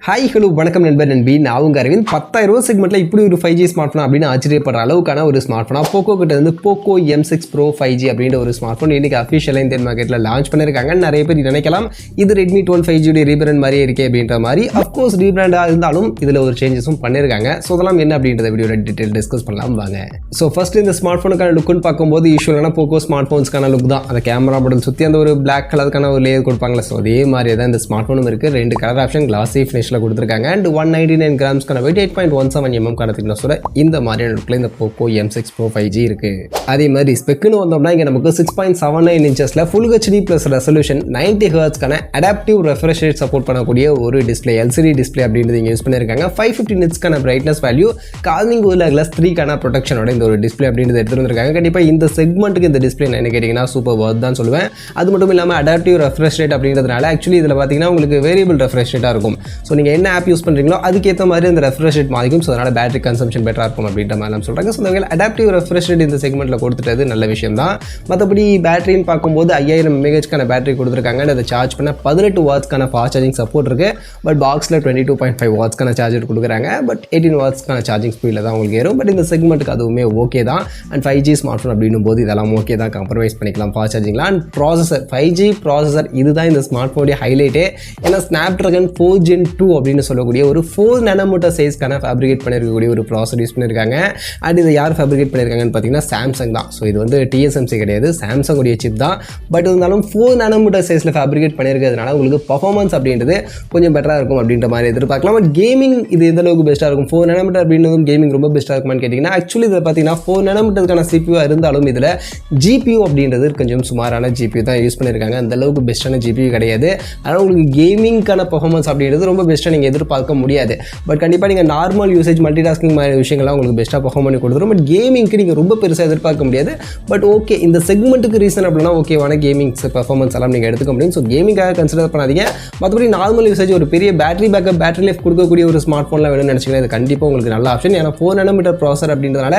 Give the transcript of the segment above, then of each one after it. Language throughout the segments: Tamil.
ஹாய் ஹலோ வணக்கம் நண்பர் நண்பி நான் உங்கள் அரவிந்த் 10,000 செக்மெண்ட்டில் இப்படி ஒரு 5G ஸ்மார்ட் ஃபோன் அப்படின்னு ஆச்சரியப்படுற அளவுக்கான ஒரு ஸ்மார்ட் ஃபோனாக போக்கோ கிட்ட வந்து போக்கோ M6 Pro 5G அப்படின்ற ஒரு ஸ்மார்ட் ஃபோன் இன்றைக்கி அஃபிஷியலாக இந்தியன் மார்க்கெட்டில் லான்ச் பண்ணியிருக்காங்க. நிறைய பேர் நினைக்கலாம் இது ரெட்மி 12 5G ரீபிராண்ட் மாதிரியே இருக்கே அப்படின்ற மாதிரி. அஃப்கோர்ஸ் ரீபிராண்டாக இருந்தாலும் இதில் ஒரு சேஞ்சஸும் பண்ணியிருக்காங்க. ஸோ அதெல்லாம் என்ன அப்படின்றத வீடியோட டீட்டெயில் டிஸ்கஸ் பண்ணலாம் வாங்க. ஸோ ஃபஸ்ட்டு இந்த ஸ்மார்ட் ஃபோனுக்கான லுக்குன்னு பார்க்கும்போது யூஸ்வலான போக்கோ ஸ்மார்ட் ஃபோன்ஸ்க்கான லுக் தான். அந்த கேமரா மாடல் சுற்றி அந்த ஒரு பிளாக் கலருக்கான ஒரு லேயர் கொடுப்பாங்களே, ஸோ அதே மாதிரி தான் இந்த ஸ்மார்ட் ஃபோனும் இருக்குது. 2 கலர் ஆப்ஷன் கிளாஸி ஃபினிஷில் கொடுத்துருக்காங்க. அண்ட் 199 கிராம்ஸ்க்கான வெயிட் 8.17 mm திக்னஸோட இந்த மாதிரியான லுக்கில் இந்த போக்கோ M6 Pro 5G இருக்கு. அதே மாதிரி ஸ்பெக்குன்னு வந்தோம்னா இங்கே நமக்கு 6.79 இன்ச்சஸில் ஃபுல் ஹெச்டி ப்ளஸ் ரெசல்யூஷன் 90 ஹெர்ட்ஸ்க்கான அடாப்டிவ் ரெஃப்ரெஷ் ரேட் சப்போர்ட் பண்ணக்கூடிய ஒரு டிஸ்பிளே LCD டிஸ்பிளே அப்படின்றது இங்கே யூஸ் பண்ணியிருக்காங்க. 550 நிட்ஸ்க்கான பிரைட்னஸ் வேல்யூ கால்மிங் உள்ள கிளாஸ் 3க்கான ப்ரொடெக்ஷனோட இந்த ஒரு டிஸ்பிளே அப்படின்றது எடுத்துட்டு வந்திருக்காங்க. கண்டிப்பாக இந்த செக்மெண்ட்டுக்கு இந்த டிஸ்பிளே என்ன கேட்டிங்கன்னா சூப்பர் வர்த் தான் சொல்லுவேன். அது மட்டும் இல்லாமல் அடாப்டிவ் ரெஃப்ரெஷ் ரேட் அப்படின்றதுனால ஆக்சுவலி இதில் பார்த்தீங்கன்னா உங்களுக்கு வேரியபிள் ரெஃப்ரெஷ் ரேட்டாக இருக்கும். ஸோ நீங்கள் என்ன ஆப் யூஸ் பண்ணுறீங்களோ அதுக்கேற்ற மாதிரி அந்த ரெஃப்ரெஷ் ரேட் மாறிக்கும். ஸோ அதனால் பேட்டரி கன்சம்ஷன் பெட்டராக இருக்கும் அப்படின்ற மாதிரி நம்ம சொல்கிறாங்க. ஸோ அந்த வகையில் அடாப்டிவ் ரெஃப்ரெஷ் ரேட் இந்த செக்மெண்ட்டில் கொடுத்துட்டது நல்ல விஷயம் தான். மற்றபடி பேட்டரின்னு பார்க்கும்போது 5000 mAh பேட்டரி கொடுத்துருக்காங்க. அதை சார்ஜ் பண்ண 18 வாட்ஸ்க்கான ஃபாஸ்ட் சார்ஜிங் சப்போர்ட் இருக்குது. பட் பாக்ஸில் 22.5 வாட்ஸ்க்கான சார்ஜர் கொடுக்குறாங்க. பட் 18 வாட்ஸ்க்கான சார்ஜிங் ஸ்பீடில் தான் உங்களுக்கு ஏறும். பட் இந்த செக்மெண்ட்டுக்கு அதுவுமே ஓகே தான். அண்ட் 5G ஸ்மார்ட் ஃபோன் அப்படின்னும் போது இதெல்லாம் ஓகே தான், காம்ப்ரமைஸ் பண்ணிக்கலாம் ஃபாஸ்ட் சார்ஜிங்லாம். அண்ட் ப்ராசஸர் 5G ப்ராசஸர் இதுதான் இந்த ஸ்மார்ட் ஃபோனுடைய ஹைலைட்டே. ஏன்னா ஸ்னாப்ட்ராகன் 4 Gen 2 அப்படின்னு சொல்லக்கூடிய ஒரு 4 nanometer சைஸ்க்கான ஃபேப்ரிகேட் பண்ணியிருக்கக்கூடிய ஒரு ப்ராசஸர் யூஸ் பண்ணியிருக்காங்க. அண்ட் இதை யார் ஃபேப்ரிகேட் பண்ணியிருக்காங்கன்னு பார்த்தீங்கன்னா சாம்சங் தான். ஸோ இது வந்து TSMC கிடையாது, சாம்சங் உடைய சிப் தான். பட் இருந்தாலும் 4 nanometer சைஸில் ஃபேப்ரிகேட் பண்ணியிருக்கிறதுனால உங்களுக்கு பர்ஃபார்மன்ஸ் அப்படின்றது கொஞ்சம் பெட்டராக இருக்கும் அப்படின்ற மாதிரி எதிர்பார்க்கலாம். பட் கேமிங் இது எந்த அளவுக்கு பெஸ்ட்டாக இருக்கும், 4 nanometer அப்படின்றதும் கேமிங் ரொம்ப பெஸ்ட்டாக இருக்குமான்னு கேட்டிங்கன்னா ஆக்சுவலி இதில் பார்த்தீங்கன்னா 4 nanometerக்கான CPU இருந்தாலும் இதில் GPU அப்படின்றது கொஞ்சம் சுமாரான GPU தான் யூஸ் பண்ணியிருக்காங்க. அந்த அளவுக்கு பெஸ்ட்டான GPU கிடையாது. அதனால் உங்களுக்கு கேமிங்கான பர்ஃபார்மன்ஸ் அப்படின்றது ரொம்ப பெஸ்ட்டாக நீங்கள் எதிர்பார்க்க முடியாது. பட் கண்டிப்பாக நீங்கள் நார்மல் யூசேஜ் மல்டி டாஸ்கிங் மாதிரி விஷயங்கள்லாம் உங்களுக்கு பெஸ்ட்டாக பர்ஃபார்ம் பண்ணி கொடுத்துரும். பட் கேமிங்க்கு நீங்கள் ரொம்ப பெருசாக எதிர்பார்க்க முடியாது. பட் ஓகே, இந்த செக்மெண்ட்டுக்கு ரீசன் அப்படின்னா ஓகேவான கேமிங்ஸ் பர்ஃபார்மன்ஸ் எல்லாம் நீங்கள் எடுத்துக்க முடியும். ஸோ கேமிங்காக கன்சிடர் பண்ணாதீங்க. மற்றபடி நார்மல் யூசேஜ் ஒரு பெரிய பேட்டரி பேக்கப் பேட்டரி லைஃப் கொடுக்கக்கூடிய ஒரு ஸ்மார்ட் ஃபோனில் வேணும்னு நினச்சிங்கன்னா இது கண்டிப்பாக உங்களுக்கு நல்ல ஆப்ஷன். ஏன்னா 4 nanometer ப்ராசஸர் அப்படின்றதுனால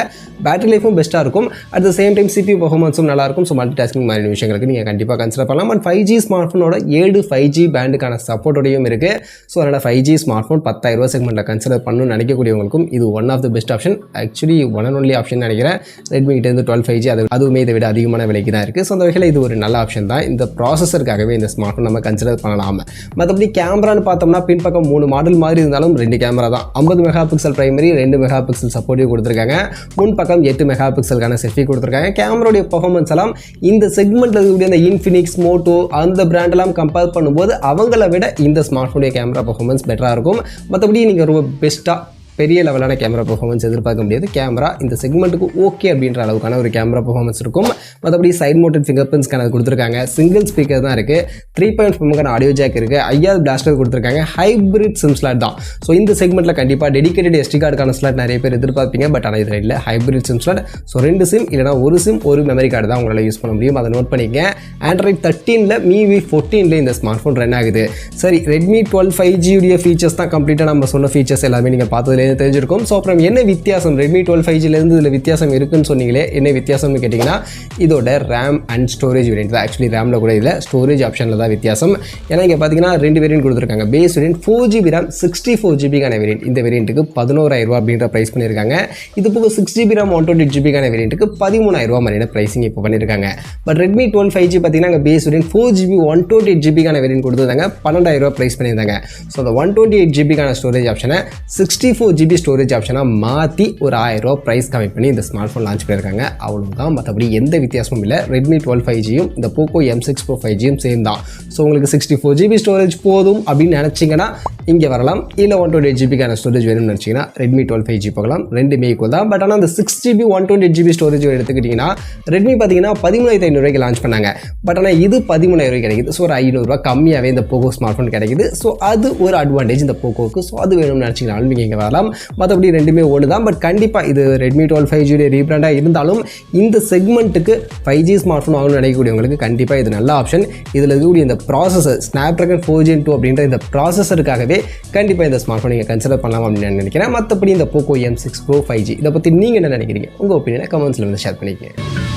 பேட்டரி லைஃபும் பெஸ்ட்டாக இருக்கும். At the same time CPU பர்ஃபார்மன்ஸும் நல்லாயிருக்கும். ஸோ மல்டி டாஸ்கிங் மாதிரி விஷயங்களுக்கு நீங்கள் கண்டிப்பாக கன்சிடர் பண்ணலாம். அண்ட் 5G ஸ்மார்ட் ஃபோனோட 7 5G பேண்டுக்கான சப்போர்ட்டோடையும் இருக்குது. ஸோ அதனால் 5G ஸ்மார்ட் ஃபோன் 10,000 செக்மெண்ட்டில் கன்சிடர் பண்ணணும்னு நினைக்கக்கூடியவங்களுக்கும் இது one of the best option. Actually one and only option நினைக்கிறேன். ரெட்மி கிட்ட இருந்து 12 5G அதுவுமே இதை விட அதிகமான விலைக்கு தான் இருக்குது. ஸோ அந்த வகையில் இது ஒரு நல்ல ஆப்ஷன் தான். இந்த ப்ராசஸருக்காகவே இந்த ஸ்மார்ட் ஃபோன் நம்ம கன்சிடர் பண்ணலாம். மற்றபடி கேமரான்னு பார்த்தோம்னா பின்பக்கம் 3 மாடல் மாதிரி இருந்தாலும் 2 கேமரா தான். 50 MP பிரைமரி, 2 MP சப்போர்ட்டிவ் கொடுத்துருக்காங்க. முன் பக்கம் 8 MP செல்ஃபி கொடுத்துருக்காங்க. கேமராவுடைய பர்ஃபார்மன்ஸ் எல்லாம் இந்த செக்மெண்ட்டில் இருக்கக்கூடிய அந்த இன்ஃபினிக்ஸ் மோட்டோ அந்த பிராண்டெல்லாம் கம்பேர் பண்ணும்போது அவங்கள விட இந்த ஸ்மார்ட் ஃபோனுடைய கேமரா பர்ஃபார்மன்ஸ் பெட்டராக இருக்கும். மற்றபடி நீங்கள் ரொம்ப பெஸ்ட்டாக பெரிய லெவலான கேமரா பர்ஃபார்மன்ஸ் எதிர்பார்க்க முடியாது. கேமரா இந்த செக்மெண்ட்டுக்கு ஓகே அப்படின்ற அளவுக்கான ஒரு கேமரா பர்ஃபார்மன்ஸ் இருக்கும். மற்றபடி சைட் மவுண்டட் ஃபிங்கர் பிரிண்ட்ஸ்க்கான கொடுத்துருக்காங்க. சிங்கிள் ஸ்பீக்கர் தான் இருக்குது. 3.5 ஆடியோ ஜாக் இருக்குது. IR பிளாஸ்டர் கொடுத்துருக்காங்க. ஹைப்ரிட் சிம் ஸ்லாட் தான். ஸோ இந்த செக்மெண்ட்டில் கண்டிப்பாக டெடிகேட்டட் SD கார்டுக்கான ஸ்லாட் நிறைய பேர் எதிர்பார்ப்பீங்க. பட் ஆனால் இதில் இல்லை, hybrid sim slot. So 2 sim இல்லைனா ஒரு சிம் ஒரு மெமரி கார்டு தான் உங்களால் யூஸ் பண்ண முடியும். அதை நோட் பண்ணிக்க. Android 13 MIUI 14 இந்த ஸ்மார்ட் ஃபோன் ரன் ஆகுது. சரி, ரெட்மி 12 5G உடைய ஃபீச்சர்ஸ் தான் கம்ப்ளீட்டாக நம்ம சொன்ன ஃபீச்சர்ஸ் எல்லாமே நீங்கள் பார்த்ததுலேயே தெரிஞ்சிருக்கும். ஸோ அப்புறம் என்ன வித்தியாசம் ரெட்மி 12 5Gலேருந்து இதில் வித்தியாசம் இருக்குன்னு சொன்னீங்களே, என்ன வித்தியாசம்னு கேட்டிங்கன்னா இதோட ரேம் அண்ட் ஸ்டோரேஜ் வேரியன்ட் தான். ஆக்சுவலி ரேமில் கூட இல்லை, ஸ்டோரேஜ் ஆப்ஷனில் தான் வித்தியாசம். ஏன்னா இங்கே பார்த்தீங்கன்னா 2 வேரியன்ட் கொடுத்துருக்காங்க. Base variant 4GB RAM 64GB variant. இந்த வேரியண்ட்டுக்கு 11,000 அப்படின்ற ப்ரைஸ் பண்ணியிருக்காங்க. இது போக 6GB RAM 128GB வேரியண்ட்டுக்கு 13,000 மாதிரியான ப்ரைஸிங் இப்போ பண்ணியிருக்காங்க. பட் ரெட்மி 12 5G பார்த்தீங்கன்னா base variant 4GB 128GB variant கொடுத்துருந்தாங்க. 12,000 ப்ரைஸ் பண்ணியிருந்தாங்க. ஸோ அந்த 128GB ஸ்டோரேஜ் ஆப்ஷனை 64GB ஸ்டோரேஜ் ஆப்ஷனாக மாற்றி ஒரு 1000 ப்ரைஸ் கம்மி பண்ணி இந்த ஸ்மார்ட் ஃபோன் லான்ச் பண்ணியிருக்காங்க. அவ்வளோதான், மற்றபடி எந்த வித்தியாசமும் இல்லை. ரெட்மி 12 5Gயும் இந்த போக்கோ M6 Pro 5Gயும் சேம் தான். ஸோ உங்களுக்கு 64GB ஸ்டோரேஜ் போதும் அப்படின்னு நினச்சிங்கன்னா இங்கே வரலாம். இல்லை 128GB ஸ்டோரேஜ் வேணும்னு நினச்சிங்கன்னா ரெட்மி 12 5G போகலாம். ரெண்டுமே ஈக்குவல் தான். பட் ஆனால் அந்த 6GB 128GB ஸ்டோரேஜ் எடுத்துக்கிட்டிங்கன்னா ரெட்மி பார்த்தீங்கன்னா 13,500 லான்ச் பண்ணாங்க. பட் ஆனால் இது 13,000 கிடைக்குது. ஸோ ஒரு 500 கம்மியாகவே இந்த போக்கோ ஸ்மார்ட் ஃபோன் கிடைக்குது. ஸோ அது ஒரு அட்வான்டேஜ் இந்த போக்கோவுக்கு. ஸோ அது வேணும்னு நினச்சிங்கனாலும் நீங்கள் இங்கே வரலாம். மற்றபடி ரெண்டுமே ஒன்று தான். பட் கண்டிப்பாக இது ரெட்மி 12 5G ரீபிராண்டாக இருந்தாலும் இந்த செக்மெண்ட்டுக்கு 5G ஸ்மார்ட் ஃபோன் வாங்கணும்னு நினைக்கக்கூடியவங்களுக்கு கண்டிப்பாக இது நல்ல ஆப்ஷன். இதில் இருக்கக்கூடிய இந்த ப்ராசஸர் ஸ்னாப்ட்ராகன் 4 Gen 2 அப்படின்ற இந்த ப்ராசஸருக்காகவே கண்டிப்பாக இந்த ஸ்மார்ட் ஃபோன் நீங்கள் கன்சிடர் பண்ணலாம் அப்படின்னு நான் நினைக்கிறேன். மற்றபடி இந்த போக்கோ M6 Pro 5G இதை பற்றி நீங்கள் என்ன நினைக்கிறீங்க? உங்கள் ஒப்பீனியனை கமெண்ட்ஸில் வந்து ஷேர் பண்ணிக்கங்க.